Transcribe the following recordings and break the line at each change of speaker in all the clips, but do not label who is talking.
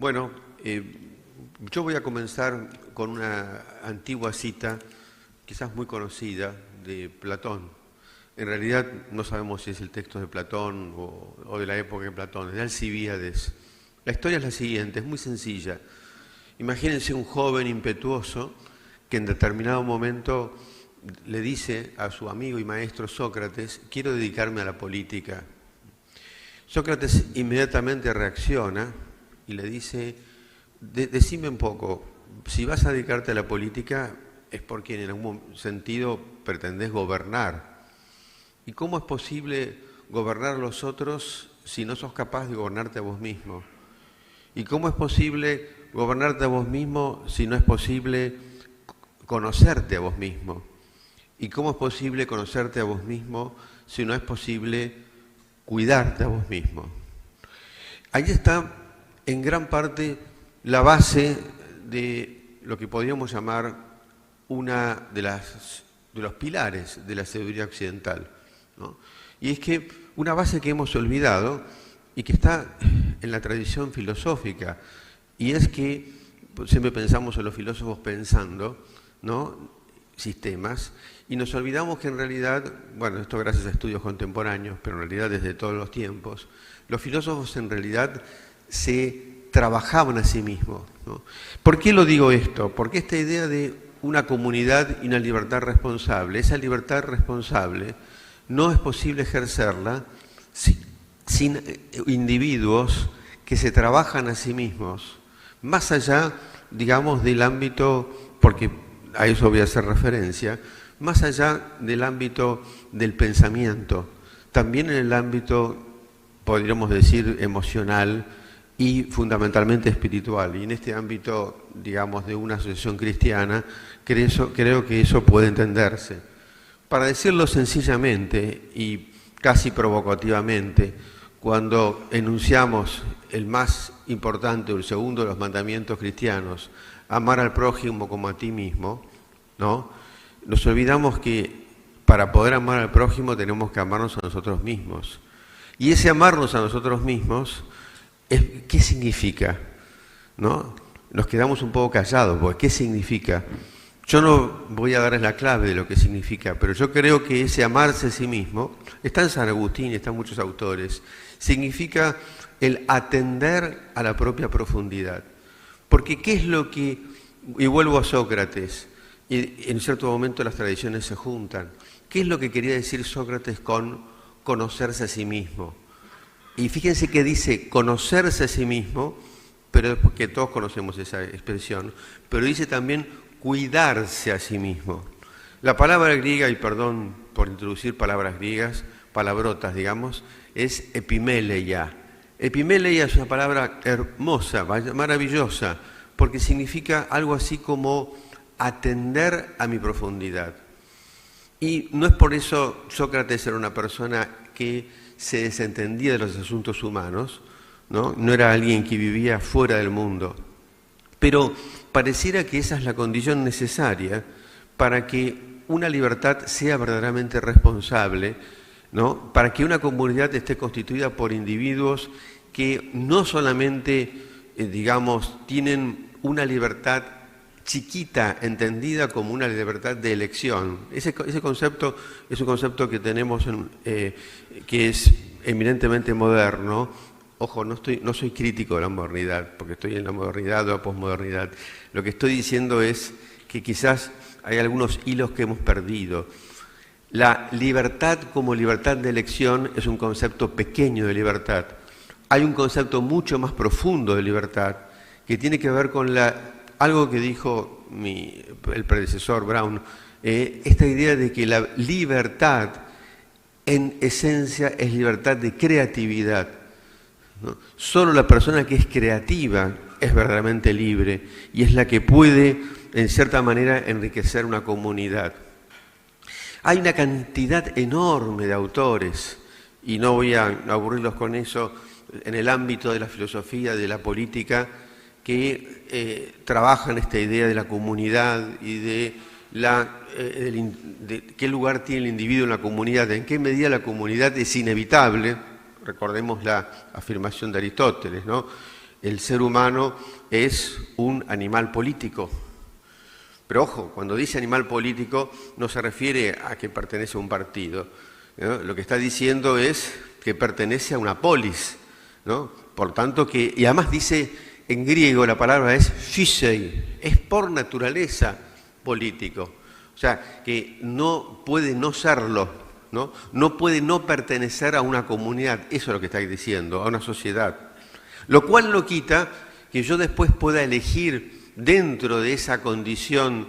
Bueno, yo voy a comenzar con una antigua cita, quizás muy conocida, de Platón. En realidad no sabemos si es el texto de Platón o de la época de Platón, es de Alcibíades. La historia es la siguiente, es muy sencilla. Imagínense un joven impetuoso que en determinado momento le dice a su amigo y maestro Sócrates: quiero dedicarme a la política. Sócrates inmediatamente reacciona y le dice: decime un poco, si vas a dedicarte a la política es porque en algún sentido pretendés gobernar. ¿Y cómo es posible gobernar a los otros si no sos capaz de gobernarte a vos mismo? ¿Y cómo es posible gobernarte a vos mismo si no es posible conocerte a vos mismo? ¿Y cómo es posible conocerte a vos mismo si no es posible cuidarte a vos mismo? Ahí está en gran parte la base de lo que podríamos llamar una de los pilares de la sabiduría occidental, ¿no? Y es que una base que hemos olvidado y que está en la tradición filosófica, y es que siempre pensamos en los filósofos pensando, ¿no?, sistemas, y nos olvidamos que en realidad, bueno, esto gracias a estudios contemporáneos, pero en realidad desde todos los tiempos, los filósofos en realidad se trabajaban a sí mismos, ¿no? ¿Por qué lo digo esto? Porque esta idea de una comunidad y una libertad responsable, esa libertad responsable no es posible ejercerla sin individuos que se trabajan a sí mismos, más allá, digamos, del ámbito, porque a eso voy a hacer referencia, más allá del ámbito del pensamiento, también en el ámbito, podríamos decir, emocional y fundamentalmente espiritual. Y en este ámbito, digamos, de una asociación cristiana, creo que eso puede entenderse. Para decirlo sencillamente y casi provocativamente, cuando enunciamos el más importante o el segundo de los mandamientos cristianos, amar al prójimo como a ti mismo, ¿no?, nos olvidamos que para poder amar al prójimo tenemos que amarnos a nosotros mismos. Y ese amarnos a nosotros mismos, ¿qué significa? ¿No? Nos quedamos un poco callados, porque ¿qué significa? Yo no voy a darles la clave de lo que significa, pero yo creo que ese amarse a sí mismo, está en San Agustín, está en muchos autores, significa el atender a la propia profundidad. Porque ¿qué es lo que, y vuelvo a Sócrates, y en cierto momento las tradiciones se juntan, ¿qué es lo que quería decir Sócrates con conocerse a sí mismo? Y fíjense que dice conocerse a sí mismo, pero es porque todos conocemos esa expresión, pero dice también cuidarse a sí mismo. La palabra griega, y perdón por introducir palabras griegas, palabrotas, digamos, es epimeleia. Epimeleia es una palabra hermosa, maravillosa, porque significa algo así como atender a mi profundidad. Y no es por eso Sócrates era una persona que se desentendía de los asuntos humanos, ¿no? No era alguien que vivía fuera del mundo, pero pareciera que esa es la condición necesaria para que una libertad sea verdaderamente responsable, ¿no?, para que una comunidad esté constituida por individuos que no solamente, digamos, tienen una libertad chiquita, entendida como una libertad de elección. Ese concepto es un concepto que tenemos, que es eminentemente moderno. Ojo, no soy crítico de la modernidad, porque estoy en la modernidad o la posmodernidad. Lo que estoy diciendo es que quizás hay algunos hilos que hemos perdido. La libertad como libertad de elección es un concepto pequeño de libertad. Hay un concepto mucho más profundo de libertad que tiene que ver con algo que dijo el predecesor Brown, esta idea de que la libertad en esencia es libertad de creatividad, ¿no? Solo la persona que es creativa es verdaderamente libre y es la que puede, en cierta manera, enriquecer una comunidad. Hay una cantidad enorme de autores, y no voy a aburrirlos con eso, en el ámbito de la filosofía, de la política, que trabajan esta idea de la comunidad y de qué lugar tiene el individuo en la comunidad, en qué medida la comunidad es inevitable. Recordemos la afirmación de Aristóteles, ¿no? el ser humano es un animal político. Pero ojo, cuando dice animal político no se refiere a que pertenece a un partido, ¿no? Lo que está diciendo es que pertenece a una polis, ¿no? Por tanto que, y además dice en griego la palabra es physei, es por naturaleza político. O sea, que no puede no serlo, ¿no? No puede no pertenecer a una comunidad, eso es lo que está diciendo, a una sociedad. Lo cual no quita que yo después pueda elegir dentro de esa condición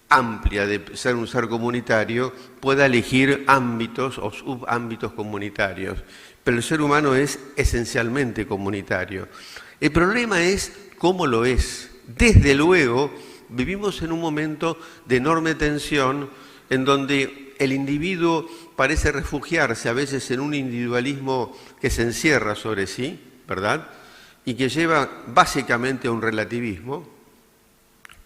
amplia de ser un ser comunitario, pueda elegir ámbitos o subámbitos comunitarios. Pero el ser humano es esencialmente comunitario. El problema es cómo lo es. Desde luego, vivimos en un momento de enorme tensión en donde el individuo parece refugiarse a veces en un individualismo que se encierra sobre sí, ¿verdad? Y que lleva básicamente a un relativismo.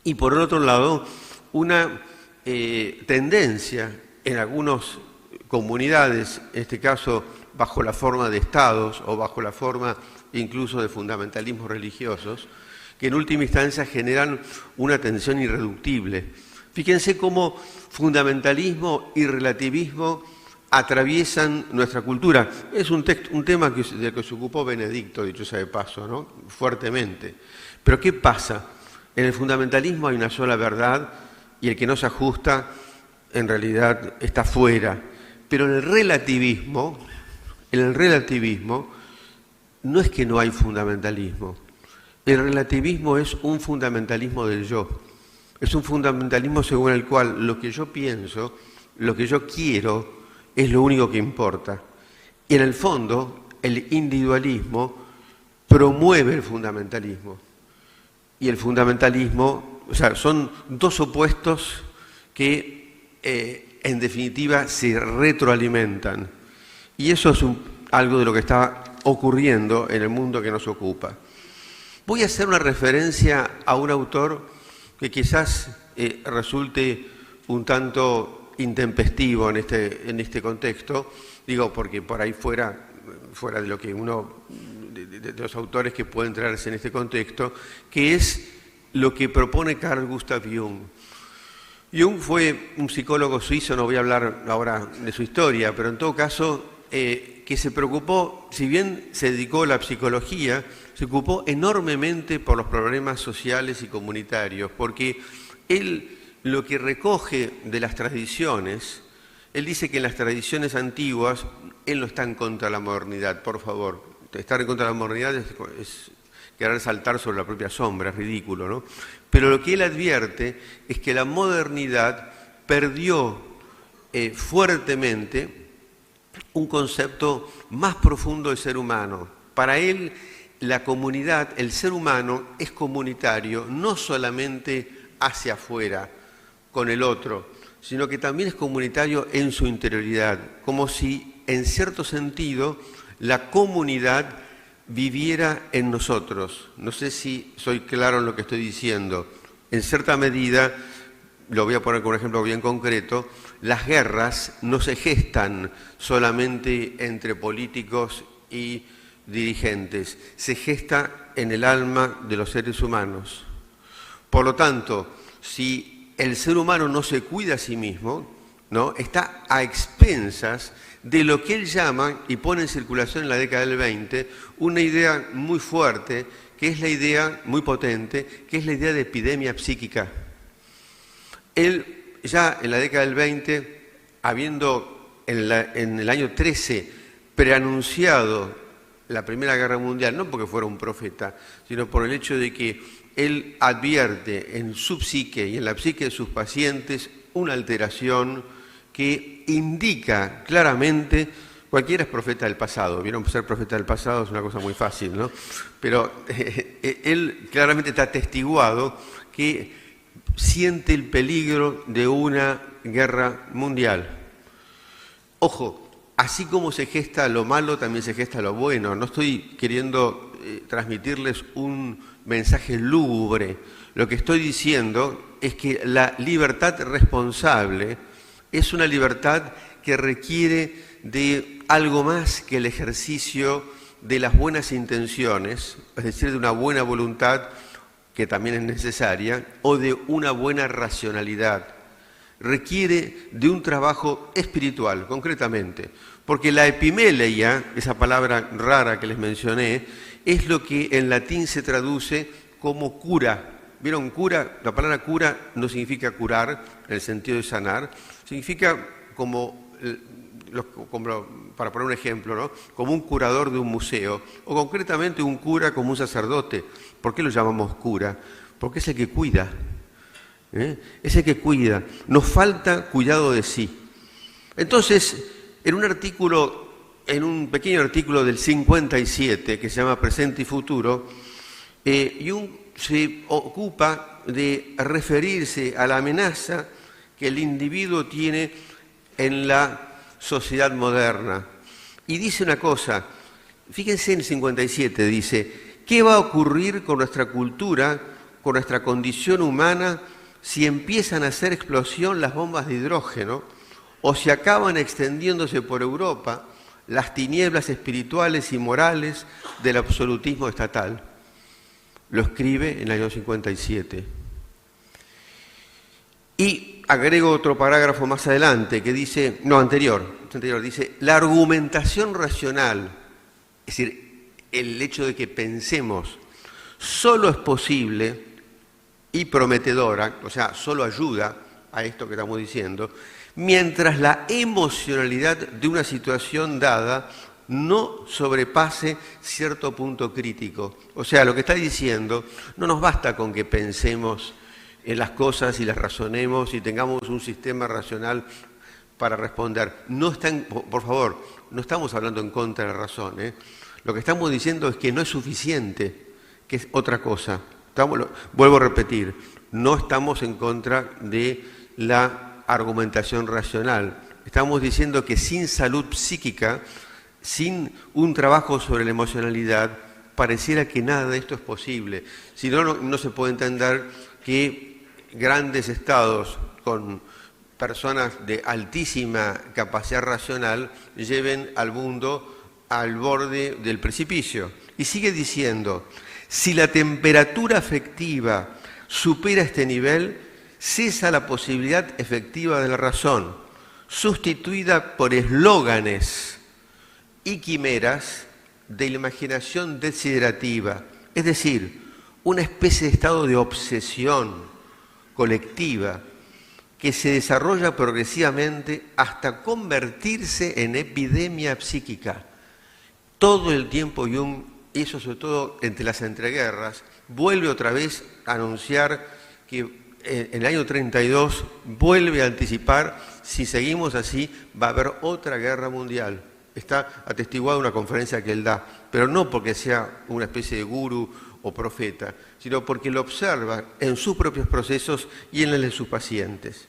Y por el otro lado, una tendencia en algunas comunidades, en este caso bajo la forma de estados o bajo la forma incluso de fundamentalismos religiosos, que en última instancia generan una tensión irreductible. Fíjense cómo fundamentalismo y relativismo atraviesan nuestra cultura. Es un tema del que se ocupó Benedicto, dicho sea de paso, ¿no? Fuertemente. Pero ¿qué pasa? En el fundamentalismo hay una sola verdad y el que no se ajusta en realidad está fuera. Pero en el relativismo no es que no hay fundamentalismo. El relativismo es un fundamentalismo del yo. Es un fundamentalismo según el cual lo que yo pienso, lo que yo quiero, es lo único que importa. Y en el fondo, el individualismo promueve el fundamentalismo. Y el fundamentalismo, o sea, son dos opuestos que en definitiva se retroalimentan. Y eso es algo de lo que está ocurriendo en el mundo que nos ocupa. Voy a hacer una referencia a un autor que quizás resulte un tanto intempestivo en este contexto, digo porque por ahí fuera de lo que de los autores que pueden traerse en este contexto, que es lo que propone Carl Gustav Jung. Jung fue un psicólogo suizo, no voy a hablar ahora de su historia, pero en todo caso que se preocupó, si bien se dedicó a la psicología, se ocupó enormemente por los problemas sociales y comunitarios, porque él lo que recoge de las tradiciones, él dice que en las tradiciones antiguas, él no está en contra de la modernidad, por favor. Estar en contra de la modernidad es querer saltar sobre la propia sombra, es ridículo, ¿no? Pero lo que él advierte es que la modernidad perdió fuertemente un concepto más profundo del ser humano. Para él, la comunidad, el ser humano es comunitario, no solamente hacia afuera, con el otro, sino que también es comunitario en su interioridad, como si, en cierto sentido, la comunidad viviera en nosotros. No sé si soy claro en lo que estoy diciendo. En cierta medida, lo voy a poner con un ejemplo bien concreto, las guerras no se gestan solamente entre políticos y dirigentes, se gesta en el alma de los seres humanos. Por lo tanto, si el ser humano no se cuida a sí mismo, ¿no?, está a expensas de lo que él llama, y pone en circulación en la década del 20, una idea muy fuerte, que es la idea, muy potente, que es la idea de epidemia psíquica. Él, ya en la década del 20, habiendo en el año 13 preanunciado la Primera Guerra Mundial, no porque fuera un profeta, sino por el hecho de que él advierte en su psique y en la psique de sus pacientes una alteración que indica claramente, cualquiera es profeta del pasado, vieron, ser profeta del pasado es una cosa muy fácil, ¿no? Pero él claramente está atestiguado que siente el peligro de una guerra mundial. Ojo, así como se gesta lo malo, también se gesta lo bueno. No estoy queriendo transmitirles un mensaje lúgubre. Lo que estoy diciendo es que la libertad responsable es una libertad que requiere de algo más que el ejercicio de las buenas intenciones, es decir, de una buena voluntad, que también es necesaria, o de una buena racionalidad. Requiere de un trabajo espiritual, concretamente, porque la epimeleia, esa palabra rara que les mencioné, es lo que en latín se traduce como cura. ¿Vieron? Cura, la palabra cura no significa curar, en el sentido de sanar, significa como para poner un ejemplo, ¿no? Como un curador de un museo, o concretamente un cura como un sacerdote. ¿Por qué lo llamamos cura? Porque es el que cuida. Es el que cuida. Nos falta cuidado de sí. Entonces, en un pequeño artículo del 57, que se llama Presente y Futuro, Jung se ocupa de referirse a la amenaza que el individuo tiene en la sociedad moderna. Y dice una cosa, fíjense en el 57, dice, ¿qué va a ocurrir con nuestra cultura, con nuestra condición humana, si empiezan a hacer explosión las bombas de hidrógeno o si acaban extendiéndose por Europa las tinieblas espirituales y morales del absolutismo estatal? Lo escribe en el año 57. Y agrego otro parágrafo más adelante que dice, anterior, dice, la argumentación racional, es decir, el hecho de que pensemos, solo es posible y prometedora, o sea, solo ayuda a esto que estamos diciendo, mientras la emocionalidad de una situación dada no sobrepase cierto punto crítico. O sea, lo que está diciendo, no nos basta con que pensemos en las cosas y las razonemos y tengamos un sistema racional para responder. Por favor, no estamos hablando en contra de la razón. Lo que estamos diciendo es que no es suficiente, que es otra cosa. Vuelvo a repetir, no estamos en contra de la argumentación racional. Estamos diciendo que sin salud psíquica, sin un trabajo sobre la emocionalidad, pareciera que nada de esto es posible. Si no, no se puede entender que grandes estados con personas de altísima capacidad racional lleven al mundo al borde del precipicio. Y sigue diciendo, si la temperatura afectiva supera este nivel, cesa la posibilidad efectiva de la razón, sustituida por eslóganes y quimeras de la imaginación desiderativa, es decir, una especie de estado de obsesión colectiva que se desarrolla progresivamente hasta convertirse en epidemia psíquica. Todo el tiempo Jung, y eso sobre todo entre las entreguerras, vuelve otra vez a anunciar que en el año 32 vuelve a anticipar, si seguimos así, va a haber otra guerra mundial. Está atestiguada una conferencia que él da, pero no porque sea una especie de gurú o profeta, sino porque lo observa en sus propios procesos y en el de sus pacientes.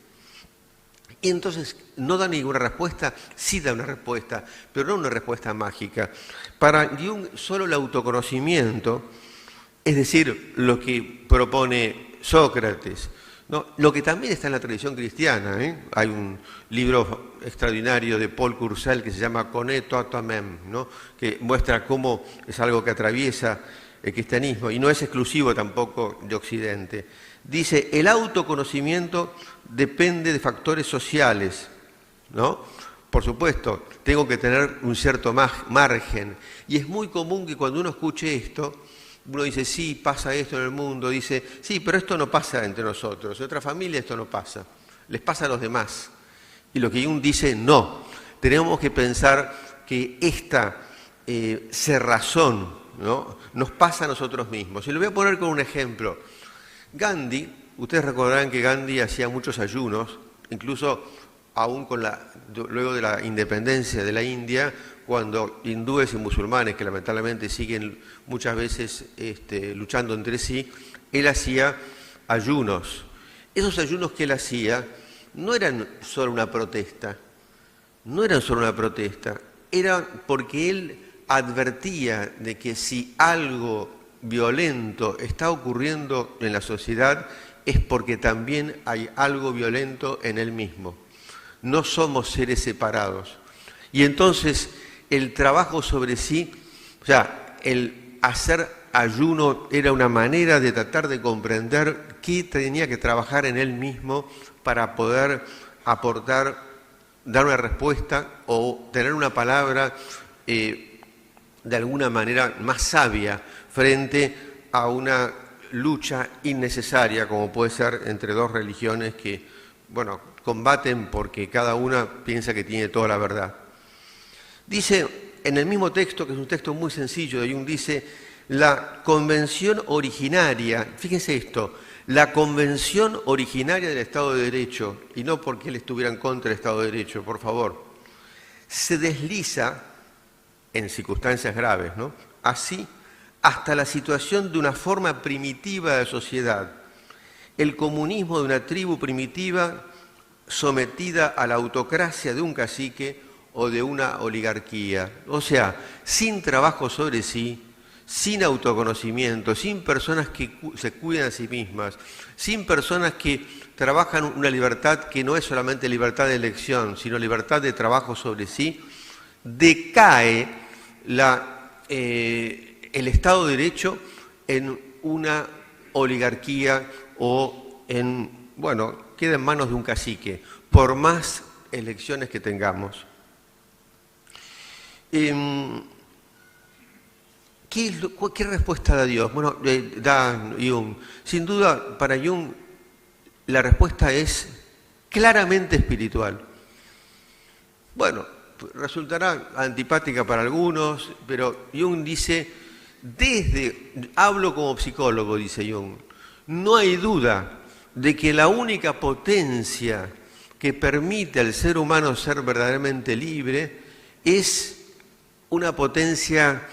Y entonces, ¿no da ninguna respuesta? Sí da una respuesta, pero no una respuesta mágica. Para Jung, solo el autoconocimiento, es decir, lo que propone Sócrates, ¿no? Lo que también está en la tradición cristiana, hay un libro extraordinario de Paul Courcelle que se llama Connais toi-même, ¿no? Que muestra cómo es algo que atraviesa el cristianismo y no es exclusivo tampoco de Occidente. Dice, el autoconocimiento depende de factores sociales, ¿no? Por supuesto, tengo que tener un cierto margen y es muy común que cuando uno escuche esto, uno dice, sí, pasa esto en el mundo, dice, sí, pero esto no pasa entre nosotros, en otra familia esto no pasa, les pasa a los demás. Y lo que Jung dice, no, tenemos que pensar que esta cerrazón, ¿no?, nos pasa a nosotros mismos. Y lo voy a poner con un ejemplo. Gandhi, ustedes recordarán que Gandhi hacía muchos ayunos, incluso aún luego de la independencia de la India, cuando hindúes y musulmanes, que lamentablemente siguen muchas veces luchando entre sí, él hacía ayunos. Esos ayunos que él hacía no eran solo una protesta, era porque él advertía de que si algo violento está ocurriendo en la sociedad es porque también hay algo violento en él mismo. No somos seres separados. Y entonces el trabajo sobre sí O sea, el hacer ayuno era una manera de tratar de comprender qué tenía que trabajar en él mismo para poder aportar, dar una respuesta o tener una palabra de alguna manera más sabia frente a una lucha innecesaria, como puede ser entre dos religiones que, bueno, combaten porque cada una piensa que tiene toda la verdad. Dice en el mismo texto, que es un texto muy sencillo de Jung, dice, la convención originaria, fíjense esto, la convención originaria del Estado de Derecho, y no porque él estuviera en contra del Estado de Derecho, por favor, se desliza en circunstancias graves, ¿no? Así, hasta la situación de una forma primitiva de sociedad, el comunismo de una tribu primitiva sometida a la autocracia de un cacique o de una oligarquía. O sea, sin trabajo sobre sí, sin autoconocimiento, sin personas que se cuidan a sí mismas, sin personas que trabajan una libertad que no es solamente libertad de elección, sino libertad de trabajo sobre sí, decae el Estado de Derecho en una oligarquía o en, bueno, queda en manos de un cacique, por más elecciones que tengamos. ¿Qué respuesta da Dios? Bueno, da Jung. Sin duda, para Jung, la respuesta es claramente espiritual. Bueno, resultará antipática para algunos, pero Jung dice, hablo como psicólogo, dice Jung, no hay duda de que la única potencia que permite al ser humano ser verdaderamente libre es una potencia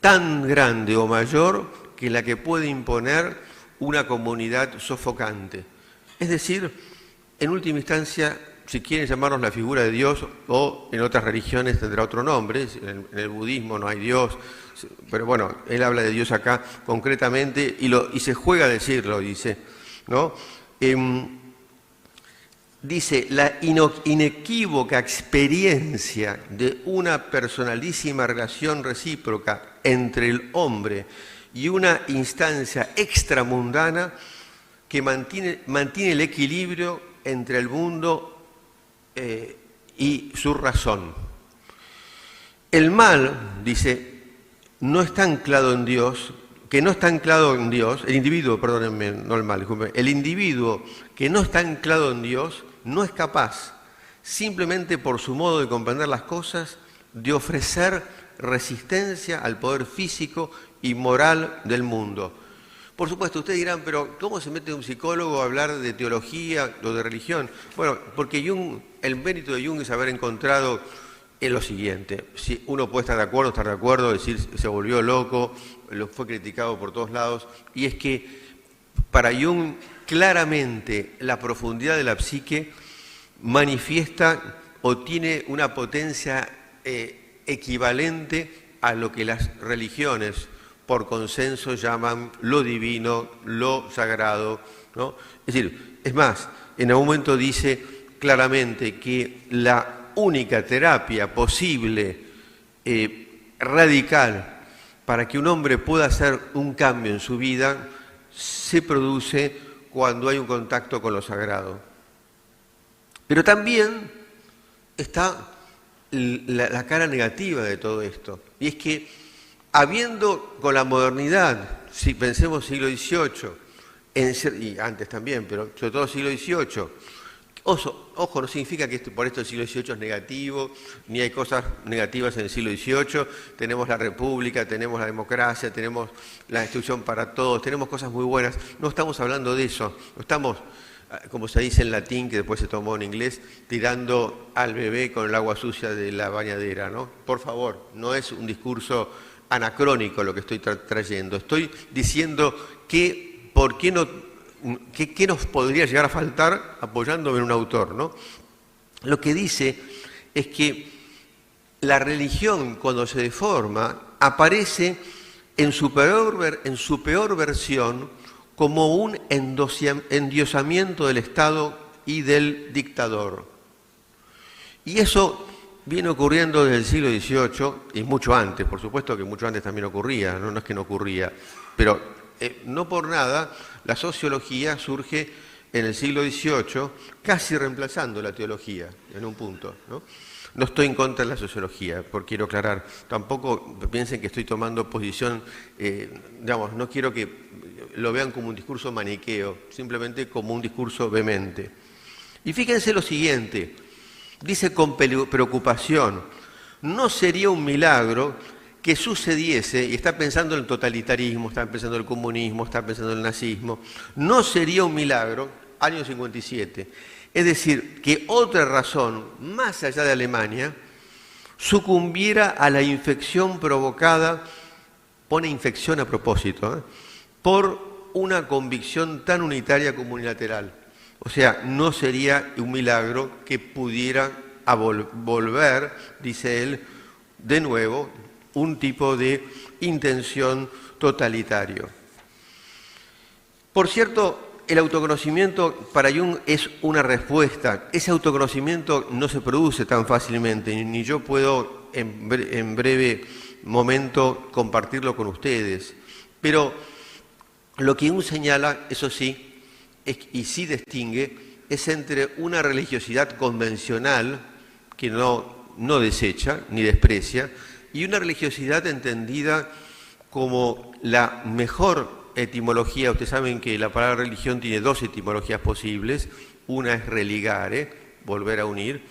tan grande o mayor que la que puede imponer una comunidad sofocante. Es decir, en última instancia, si quieren llamarnos la figura de Dios, o en otras religiones tendrá otro nombre, en el budismo no hay Dios, pero bueno, él habla de Dios acá concretamente y se juega a decirlo, dice, ¿no? Dice, la inequívoca experiencia de una personalísima relación recíproca entre el hombre y una instancia extramundana que mantiene el equilibrio entre el mundo y su razón. El mal, dice, no está anclado en Dios, que no está anclado en Dios, el individuo, perdónenme, no el mal, disculpen, el individuo que no está anclado en Dios no es capaz, simplemente por su modo de comprender las cosas, de ofrecer resistencia al poder físico y moral del mundo. Por supuesto, ustedes dirán, pero ¿cómo se mete un psicólogo a hablar de teología o de religión? Bueno, porque Jung, el mérito de Jung es haber encontrado lo siguiente. Si uno puede estar de acuerdo, decir se volvió loco, fue criticado por todos lados, y es que para Jung claramente la profundidad de la psique manifiesta o tiene una potencia equivalente a lo que las religiones por consenso llaman lo divino, lo sagrado, ¿no? Es decir, es más, en algún momento dice claramente que la única terapia posible, radical, para que un hombre pueda hacer un cambio en su vida, se produce cuando hay un contacto con lo sagrado. Pero también está la cara negativa de todo esto, y es que habiendo con la modernidad, si pensemos siglo XVIII, y antes también, pero sobre todo siglo XVIII, ojo, no significa que por esto el siglo XVIII es negativo, ni hay cosas negativas en el siglo XVIII, tenemos la república, tenemos la democracia, tenemos la instrucción para todos, tenemos cosas muy buenas, no estamos hablando de eso, no estamos, como se dice en latín, que después se tomó en inglés, tirando al bebé con el agua sucia de la bañadera, ¿no? Por favor, no es un discurso anacrónico lo que estoy trayendo, estoy diciendo que, ¿por qué no? ¿Qué nos podría llegar a faltar apoyándome en un autor, ¿no? Lo que dice es que la religión, cuando se deforma, aparece en su peor versión como un endiosamiento del Estado y del dictador. Y eso viene ocurriendo desde el siglo XVIII y mucho antes, por supuesto que mucho antes también ocurría, no es que no ocurría, pero no por nada la sociología surge en el siglo XVIII casi reemplazando la teología en un punto, ¿no? No estoy en contra de la sociología, porque quiero aclarar, tampoco piensen que estoy tomando posición, digamos, no quiero que lo vean como un discurso maniqueo, simplemente como un discurso vehemente. Y fíjense lo siguiente, dice con preocupación, no sería un milagro que sucediese, y está pensando en el totalitarismo, está pensando en el comunismo, está pensando en el nazismo, no sería un milagro, año 57, es decir, que otra razón, más allá de Alemania, sucumbiera a la infección provocada, pone infección a propósito, por una convicción tan unitaria como unilateral. O sea, no sería un milagro que pudiera volver, dice él, de nuevo, un tipo de intención totalitario. Por cierto, el autoconocimiento para Jung es una respuesta. Ese autoconocimiento no se produce tan fácilmente, ni yo puedo en breve momento compartirlo con ustedes. Pero lo que Jung señala, eso sí, y sí distingue, es entre una religiosidad convencional, que no desecha ni desprecia, y una religiosidad entendida como la mejor etimología. Ustedes saben que la palabra religión tiene dos etimologías posibles, una es religare, volver a unir,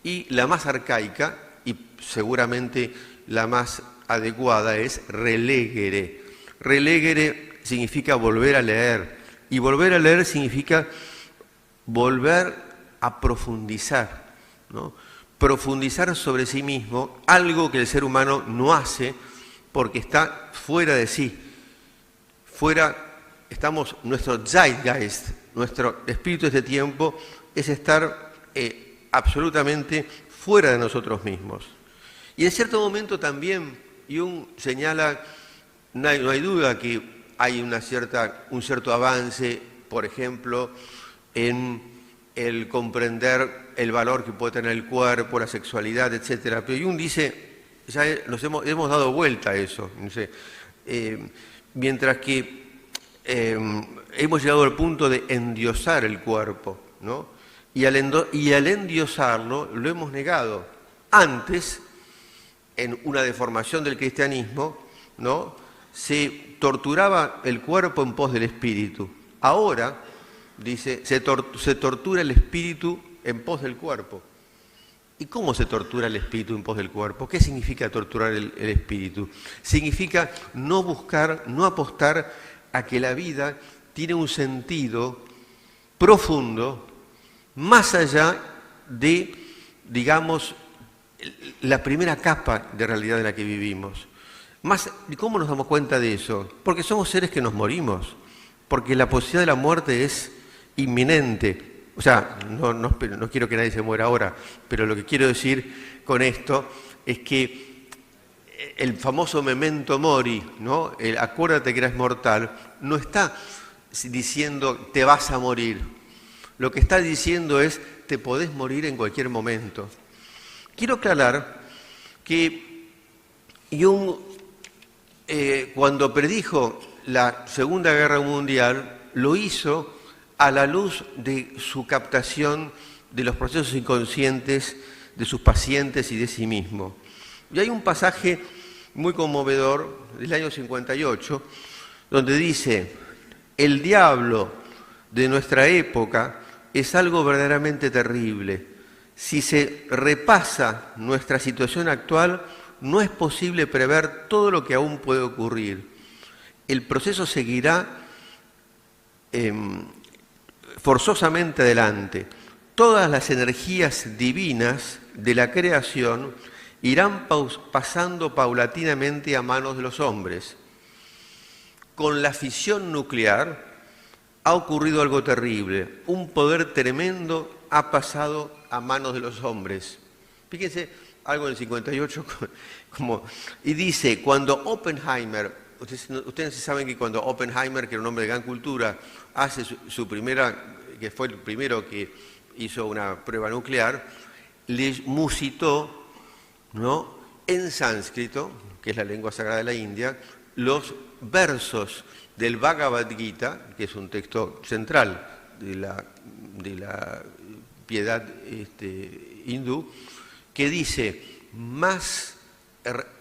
y la más arcaica, y seguramente la más adecuada, es relegere. Relegere significa volver a leer, y volver a leer significa volver a profundizar, ¿no? Profundizar sobre sí mismo, algo que el ser humano no hace porque está fuera de sí. Nuestro Zeitgeist, nuestro espíritu de este tiempo, es estar absolutamente fuera de nosotros mismos. Y en cierto momento también Jung señala, no hay duda que hay un cierto avance, por ejemplo, en el comprender el valor que puede tener el cuerpo, la sexualidad, etc. Pero Jung dice, ya hemos dado vuelta a eso. Mientras que hemos llegado al punto de endiosar el cuerpo, ¿no? Y al endiosarlo lo hemos negado. Antes, en una deformación del cristianismo, ¿no?, se torturaba el cuerpo en pos del espíritu. Ahora, dice, se tortura el espíritu en pos del cuerpo. ¿Y cómo se tortura el espíritu en pos del cuerpo? ¿Qué significa torturar el espíritu? Significa no buscar, no apostar a que la vida tiene un sentido profundo más allá de, digamos, la primera capa de realidad en la que vivimos. ¿Cómo nos damos cuenta de eso? Porque somos seres que nos morimos, porque la posibilidad de la muerte es inminente. O sea, no quiero que nadie se muera ahora, pero lo que quiero decir con esto es que el famoso memento mori, ¿no?, el acuérdate que eres mortal, no está diciendo te vas a morir. Lo que está diciendo es te podés morir en cualquier momento. Quiero aclarar que Jung, cuando predijo la Segunda Guerra Mundial, lo hizo a la luz de su captación de los procesos inconscientes de sus pacientes y de sí mismo. Y hay un pasaje muy conmovedor del año 58, donde dice, el diablo de nuestra época es algo verdaderamente terrible. Si se repasa nuestra situación actual, no es posible prever todo lo que aún puede ocurrir. El proceso seguirá forzosamente adelante. Todas las energías divinas de la creación irán pasando paulatinamente a manos de los hombres. Con la fisión nuclear ha ocurrido algo terrible. Un poder tremendo ha pasado a manos de los hombres. Fíjense, algo del 58, y dice, cuando Oppenheimer, ustedes saben que cuando Oppenheimer, que era un hombre de gran cultura, hace su primera, que fue el primero que hizo una prueba nuclear, le musitó ¿no?, en sánscrito, que es la lengua sagrada de la India, los versos del Bhagavad Gita, que es un texto central de la piedad hindú, que dice, más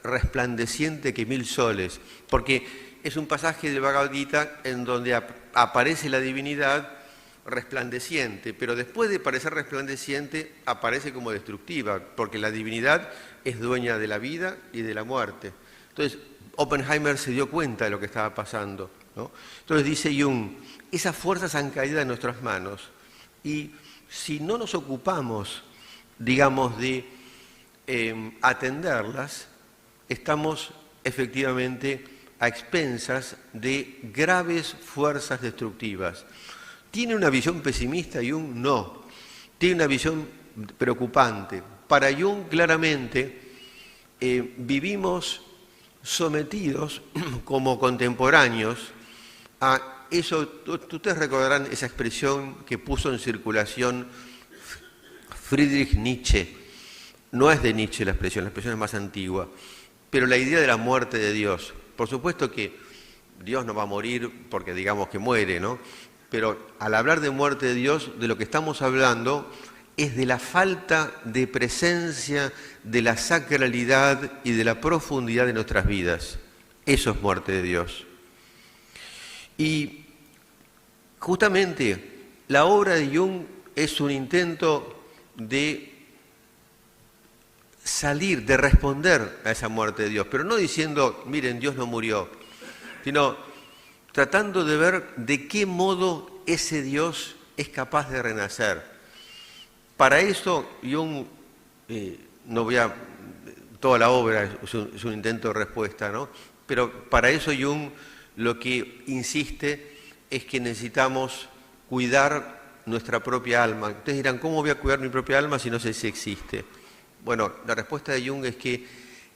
resplandeciente que 1000 soles, porque es un pasaje del Bhagavad Gita en donde aparece la divinidad resplandeciente, pero después de parecer resplandeciente aparece como destructiva, porque la divinidad es dueña de la vida y de la muerte. Entonces, Oppenheimer se dio cuenta de lo que estaba pasando, ¿no? Entonces dice Jung, esas fuerzas han caído en nuestras manos y si no nos ocupamos, digamos, de atenderlas, estamos efectivamente a expensas de graves fuerzas destructivas. ¿Tiene una visión pesimista Jung? No. Tiene una visión preocupante. Para Jung, claramente, vivimos sometidos como contemporáneos a eso. Ustedes recordarán esa expresión que puso en circulación Friedrich Nietzsche. No es de Nietzsche la expresión es más antigua, pero la idea de la muerte de Dios. Por supuesto que Dios no va a morir porque digamos que muere, ¿no? Pero al hablar de muerte de Dios, de lo que estamos hablando es de la falta de presencia de la sacralidad y de la profundidad de nuestras vidas. Eso es muerte de Dios. Y justamente la obra de Jung es un intento de salir, de responder a esa muerte de Dios, pero no diciendo, miren, Dios no murió, sino tratando de ver de qué modo ese Dios es capaz de renacer. Para eso, Jung, no voy a, toda la obra es un intento de respuesta, ¿no? Pero para eso Jung lo que insiste es que necesitamos cuidar nuestra propia alma. Ustedes dirán, ¿cómo voy a cuidar mi propia alma si no sé si existe? Bueno, la respuesta de Jung es que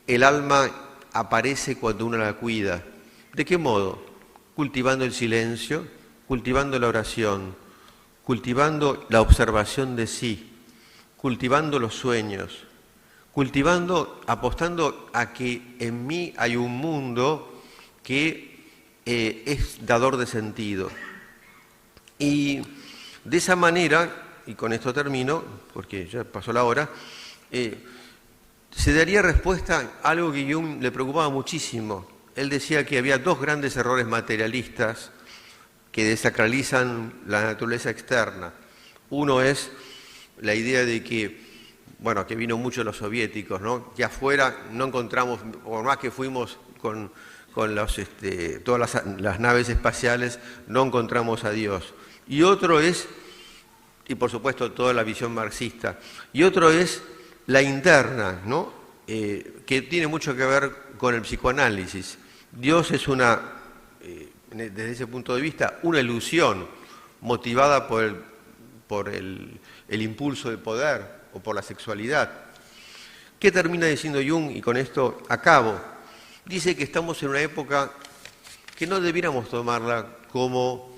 el alma aparece cuando uno la cuida. ¿De qué modo? Cultivando el silencio, cultivando la oración, cultivando la observación de sí, cultivando los sueños, cultivando, apostando a que en mí hay un mundo que es dador de sentido. Y de esa manera, y con esto termino, porque ya pasó la hora, se daría respuesta a algo que Jung le preocupaba muchísimo. Él decía que había dos grandes errores materialistas que desacralizan la naturaleza externa. Uno es la idea de que, bueno, que vino mucho los soviéticos, ¿no? Que afuera no encontramos, por más que fuimos con todas las naves espaciales, no encontramos a Dios. Y otro es, y por supuesto toda la visión marxista, y otro es la interna, ¿no? Que tiene mucho que ver con el psicoanálisis. Dios es desde ese punto de vista, una ilusión motivada por el impulso de poder o por la sexualidad. ¿Qué termina diciendo Jung? Y con esto acabo. Dice que estamos en una época que no debiéramos tomarla como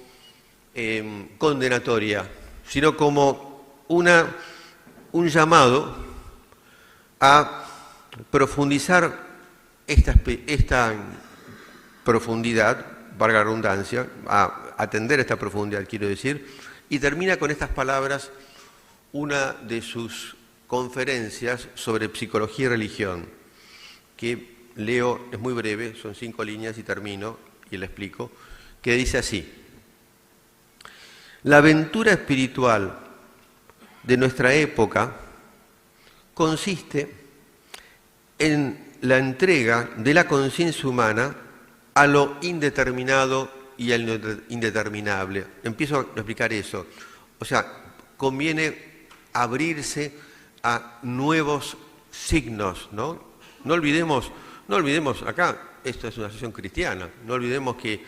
condenatoria, sino como un llamado a profundizar esta profundidad, valga la redundancia, a atender esta profundidad, quiero decir, y termina con estas palabras una de sus conferencias sobre psicología y religión, que leo, es muy breve, son 5 líneas y termino y le explico, que dice así: la aventura espiritual de nuestra época consiste en la entrega de la conciencia humana a lo indeterminado y a lo indeterminable. Empiezo a explicar eso. O sea, conviene abrirse a nuevos signos, ¿no? No olvidemos acá, esto es una asociación cristiana, no olvidemos que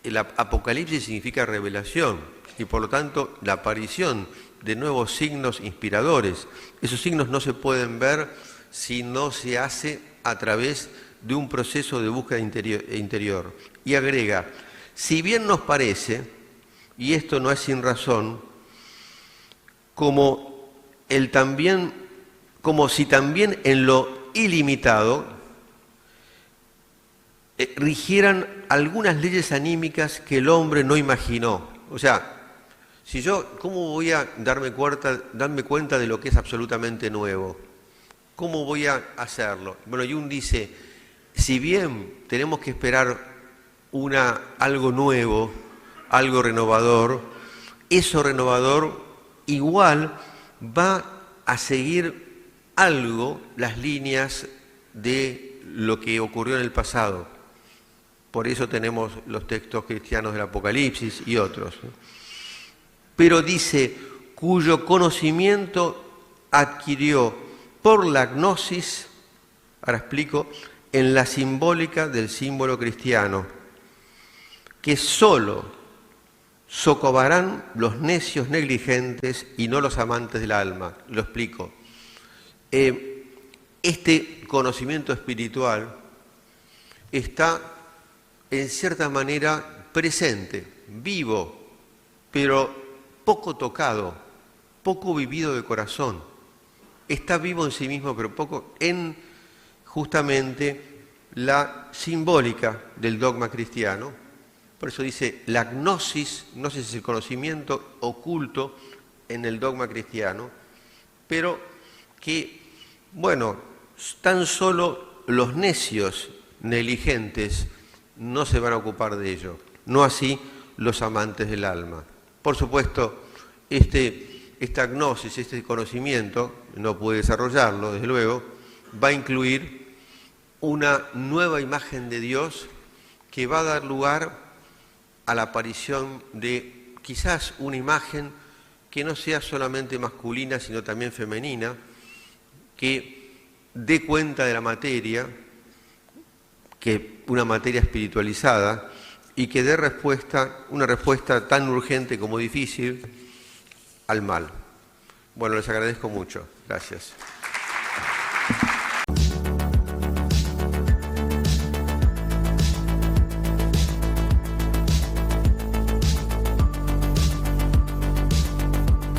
el Apocalipsis significa revelación y por lo tanto la aparición de nuevos signos inspiradores. Esos signos no se pueden ver si no se hace a través de un proceso de búsqueda interior. Y agrega, si bien nos parece, y esto no es sin razón, como si también en lo ilimitado, rigieran algunas leyes anímicas que el hombre no imaginó. O sea, si yo, ¿cómo voy a darme cuenta de lo que es absolutamente nuevo? ¿Cómo voy a hacerlo? Bueno, Jung dice, si bien tenemos que esperar algo nuevo, algo renovador, eso renovador igual va a seguir algo las líneas de lo que ocurrió en el pasado. Por eso tenemos los textos cristianos del Apocalipsis y otros. Pero dice, cuyo conocimiento adquirió por la gnosis, ahora explico, en la simbólica del símbolo cristiano, que sólo socovarán los necios negligentes y no los amantes del alma. Lo explico. Este conocimiento espiritual está en cierta manera presente, vivo, pero poco tocado, poco vivido de corazón. Está vivo en sí mismo, pero poco en justamente la simbólica del dogma cristiano. Por eso dice, la gnosis es el conocimiento oculto en el dogma cristiano, pero que, bueno, tan solo los necios negligentes no se van a ocupar de ello, no así los amantes del alma. Por supuesto, esta gnosis, este conocimiento, no puede desarrollarlo, desde luego, va a incluir una nueva imagen de Dios que va a dar lugar a la aparición de quizás una imagen que no sea solamente masculina, sino también femenina, que dé cuenta de la materia, que una materia espiritualizada, y que dé una respuesta tan urgente como difícil al mal. Bueno, les agradezco mucho. Gracias.